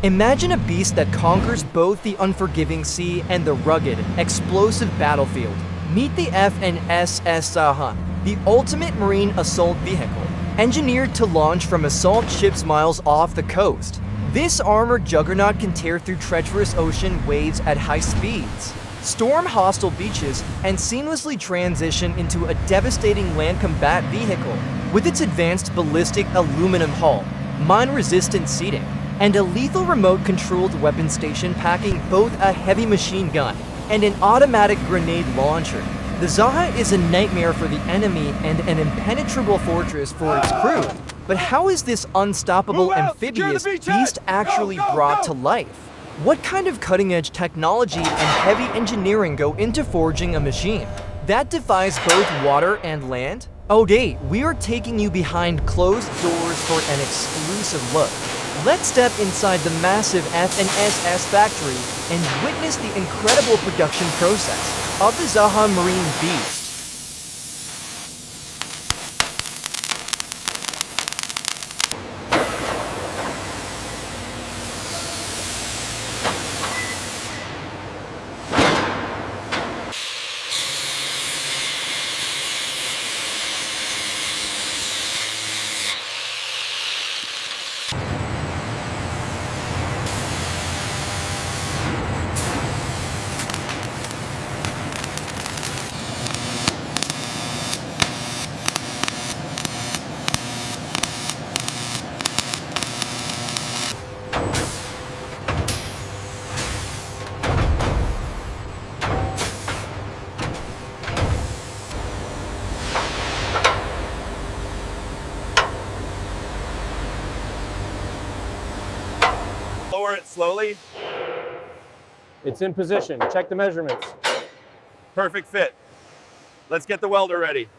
Imagine a beast that conquers both the unforgiving sea and the rugged, explosive battlefield. Meet the FNSS ZAHA, the ultimate marine assault vehicle, engineered to launch from assault ships miles off the coast. This armored juggernaut can tear through treacherous ocean waves at high speeds, storm hostile beaches, and seamlessly transition into a devastating land combat vehicle. With its advanced ballistic aluminum hull, mine-resistant seating, and a lethal remote-controlled weapon station packing both a heavy machine gun and an automatic grenade launcher, the ZAHA is a nightmare for the enemy and an impenetrable fortress for its crew. But how is this unstoppable amphibious beast actually brought to life? What kind of cutting-edge technology and heavy engineering go into forging a machine that defies both water and land? Today, we are taking you behind closed doors for an exclusive look. Let's step inside the massive FNSS factory and witness the incredible production process of the ZAHA Marine Beast. Lower it slowly. It's in position. Check the measurements. Perfect fit. Let's get the welder ready.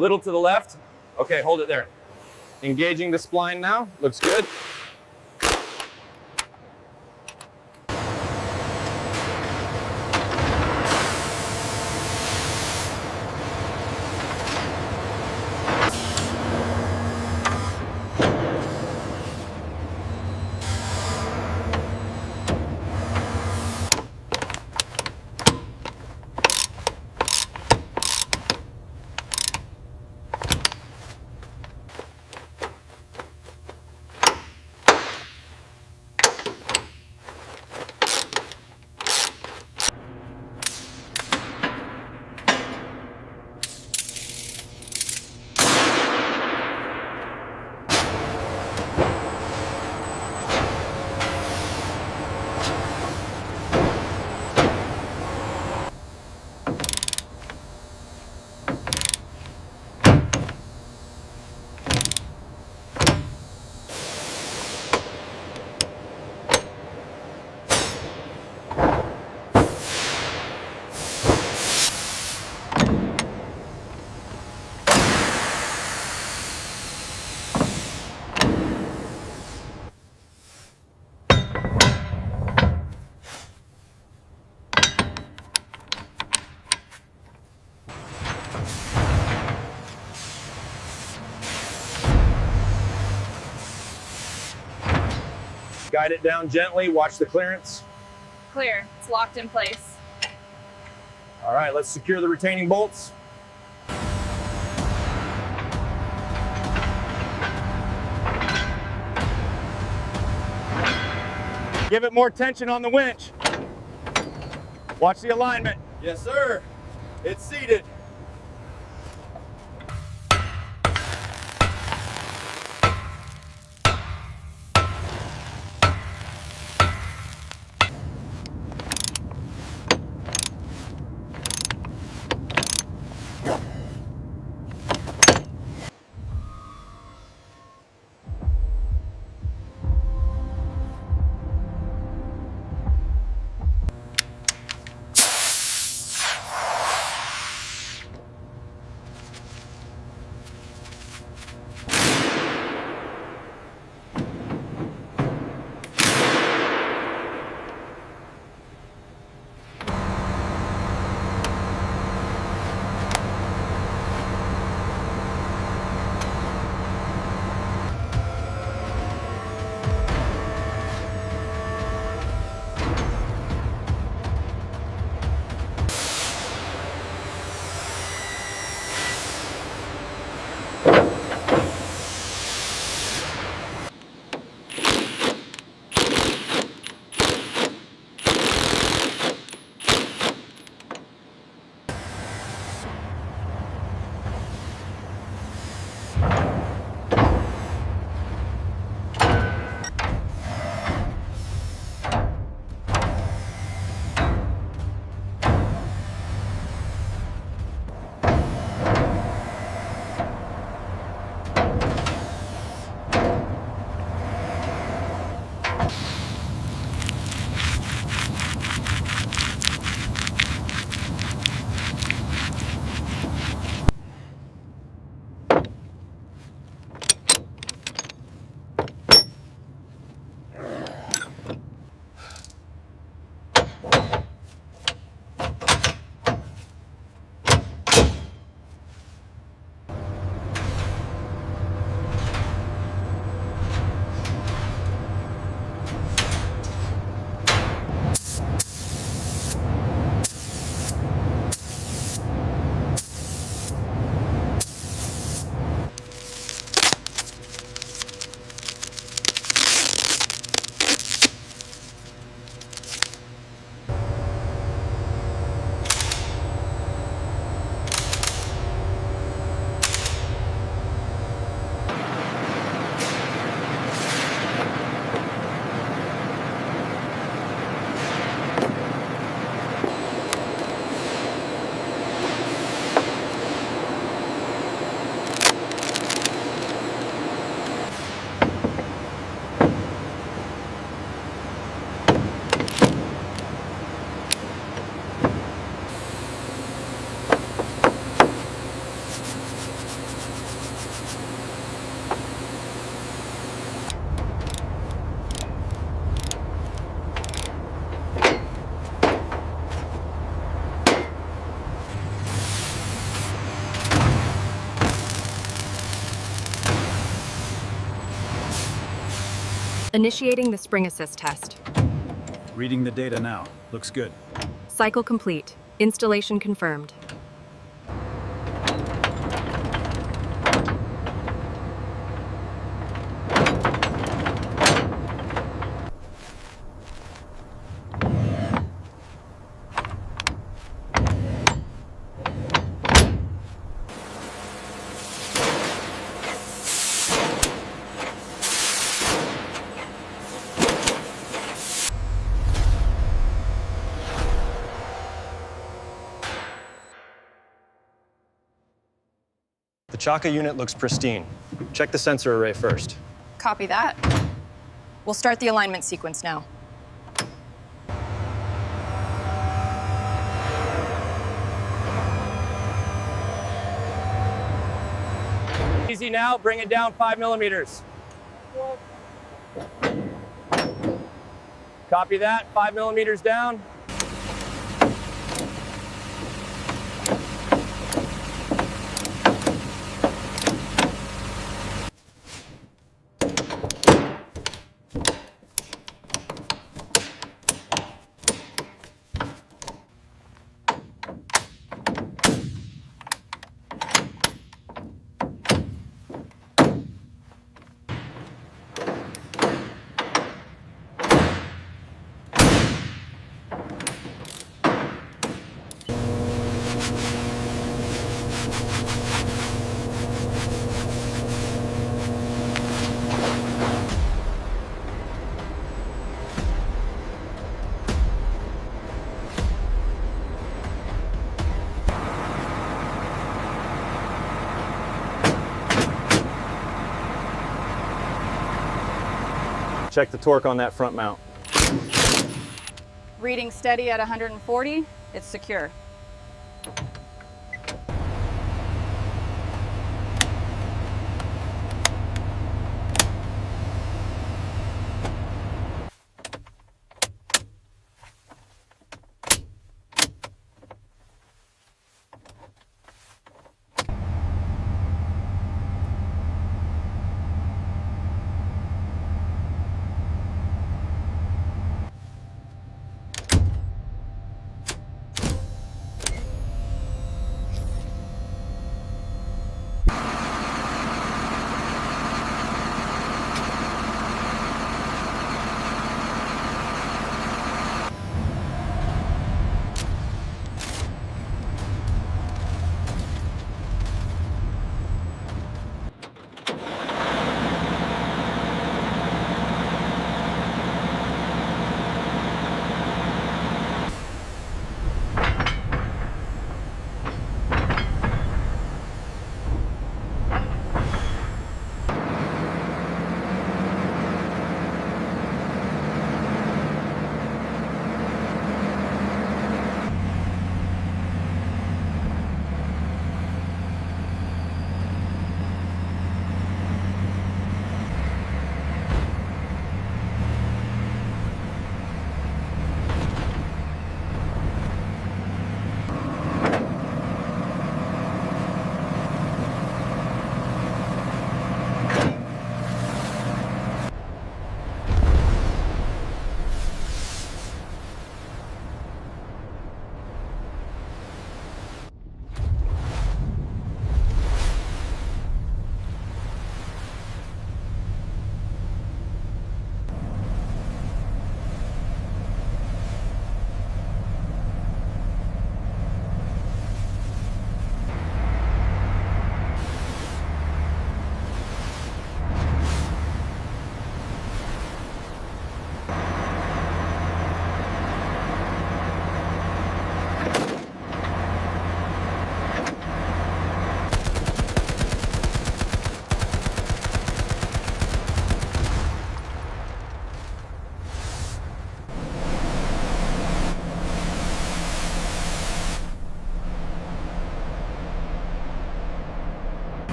little to the left. Okay, hold it there. Engaging the spline now. Looks good. Guide it down gently, watch the clearance. Clear. It's locked in place. All right, let's secure the retaining bolts. Give it more tension on the winch. Watch the alignment. Yes, sir. It's seated. Initiating the spring assist test. Reading the data now. Looks good. Cycle complete. Installation confirmed. The Chaka unit looks pristine. Check the sensor array first. Copy that. We'll start the alignment sequence now. Easy now, bring it down 5 millimeters. Copy that, 5 millimeters down. Check the torque on that front mount. Reading steady at 140. It's secure.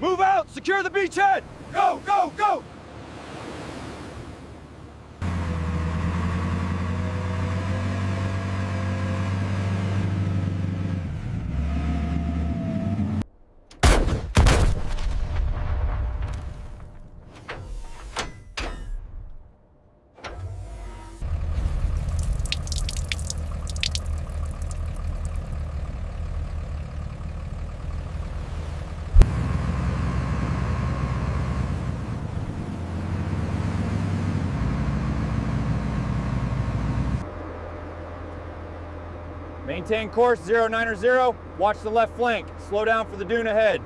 Move out! Secure the beachhead! Go, go, go! Maintain course 090. Watch the left flank. Slow down for the dune ahead.